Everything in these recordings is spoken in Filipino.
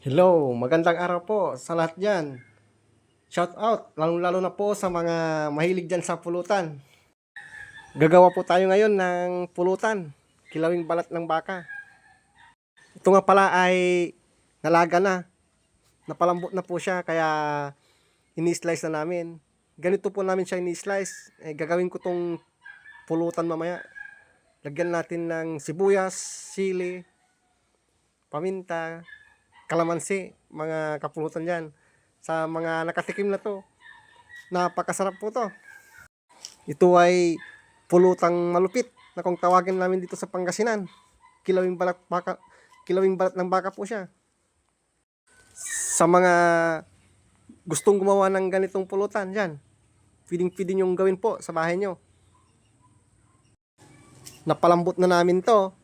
Hello, magandang araw po sa lahat dyan. Shout out, lalong-lalo na po sa mga mahilig dyan sa pulutan. Gagawa po tayo ngayon ng pulutan, kilawing balat ng baka. Ito nga pala ay nalaga na, napalambot na po siya kaya ini-slice na namin. Ganito po namin siya ini-slice. Gagawin ko tong pulutan mamaya. Lagyan natin ng sibuyas, sili, paminta, kalamansi, mga kapulutan dyan. Sa mga nakatikim na to, napakasarap po to. Ito ay pulutang malupit na kung tawagin namin dito sa Pangasinan. Kilawing balat baka, kilawing balat ng baka po siya. Sa mga gustong gumawa ng ganitong pulutan dyan, pwedeng yung gawin po sa bahay nyo. Napalambot na namin to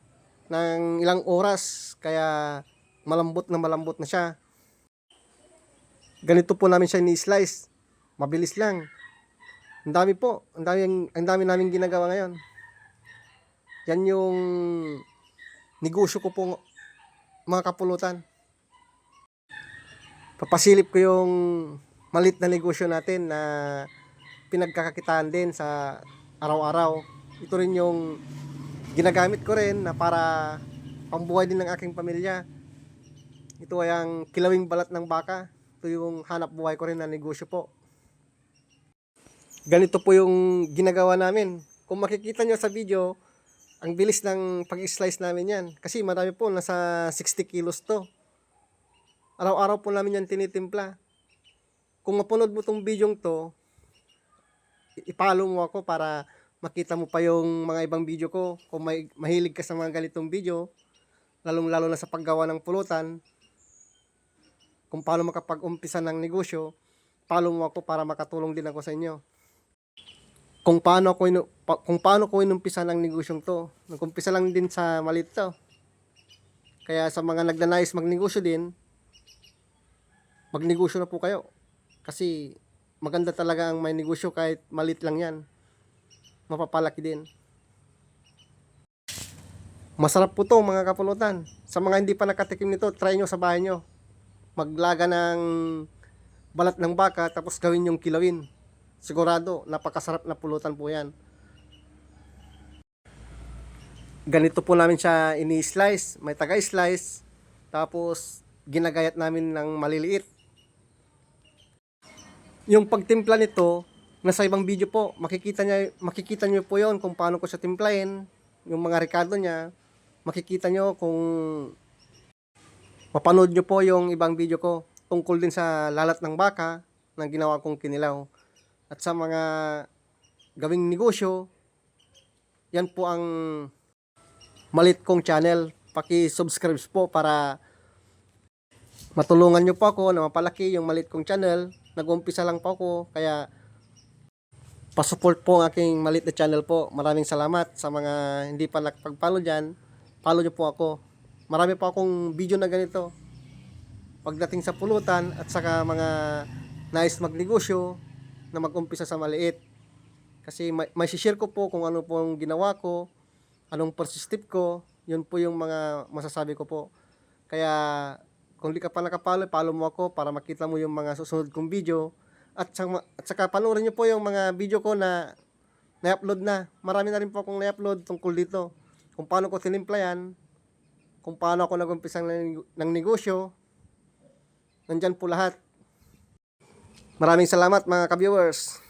ng ilang oras kaya malambot na siya. Ganito po namin siya ni-slice. Mabilis lang. Ang dami po, ang dami namin ginagawa ngayon. Yan yung negosyo ko po mga kapulutan. Papasilip ko yung malit na negosyo natin na pinagkakakitaan din sa araw-araw. Ito rin yung ginagamit ko rin na para pambuhay din ng aking pamilya. Ito ay ang kilawing balat ng baka. Ito yung hanap buhay ko rin na negosyo po. Ganito po yung ginagawa namin. Kung makikita nyo sa video, ang bilis ng pag-slice namin yan. Kasi marami po, nasa 60 kilos to. Araw-araw po namin yan tinitimpla. Kung mapanood mo tong video to, ipalo mo ako para makita mo pa yung mga ibang video ko. Kung may mahilig ka sa mga ganitong video, lalong-lalo na sa paggawa ng pulutan, kung paano makapag-umpisa ng negosyo, follow mo ako para makatulong din ako sa inyo. Kung paano ko inumpisa ng negosyong to. Nag-umpisa lang din sa maliit to. Kaya sa mga nagnanais magnegosyo din, magnegosyo na po kayo. Kasi maganda talaga ang may negosyo kahit maliit lang yan. Mapapalaki din. Masarap po to mga kapulutan. Sa mga hindi pa nakatikim nito, try nyo sa bahay nyo. Maglaga ng balat ng baka tapos gawin yung kilawin. Sigurado, napakasarap na pulutan po yan. Ganito po namin siya ini-slice. May taga-slice. Tapos, ginagayat namin ng maliliit. Yung pagtimpla nito, nasa ibang video po. Makikita nyo po yon kung paano ko siya timplahin. Yung mga rekado niya. Makikita nyo kung mapanood nyo po yung ibang video ko tungkol din sa lalat ng baka na ginawa kong kinilaw. At sa mga gawing negosyo, yan po ang malit kong channel. Paki-subscribe po para matulungan nyo po ako na mapalaki yung malit kong channel. Nag-umpisa lang po ako, kaya pasupport po ang aking malit na channel po. Maraming salamat sa mga hindi pa nakapag-follow dyan. Follow nyo po ako. Marami po akong video na ganito pagdating sa pulutan at saka mga nais magnegosyo na mag-umpisa sa maliit. Kasi may share ko po kung ano po ang ginawa ko, anong persistip ko, yun po yung mga masasabi ko po. Kaya kung di ka pa nakapalo, follow mo ako para makita mo yung mga susunod kong video. At saka panoorin nyo po yung mga video ko na na-upload na. Marami na rin po akong na-upload tungkol dito. Kung paano ko tinimpla yan, kung paano ako nag-umpisa ng negosyo, nandyan po lahat. Maraming salamat mga ka-viewers.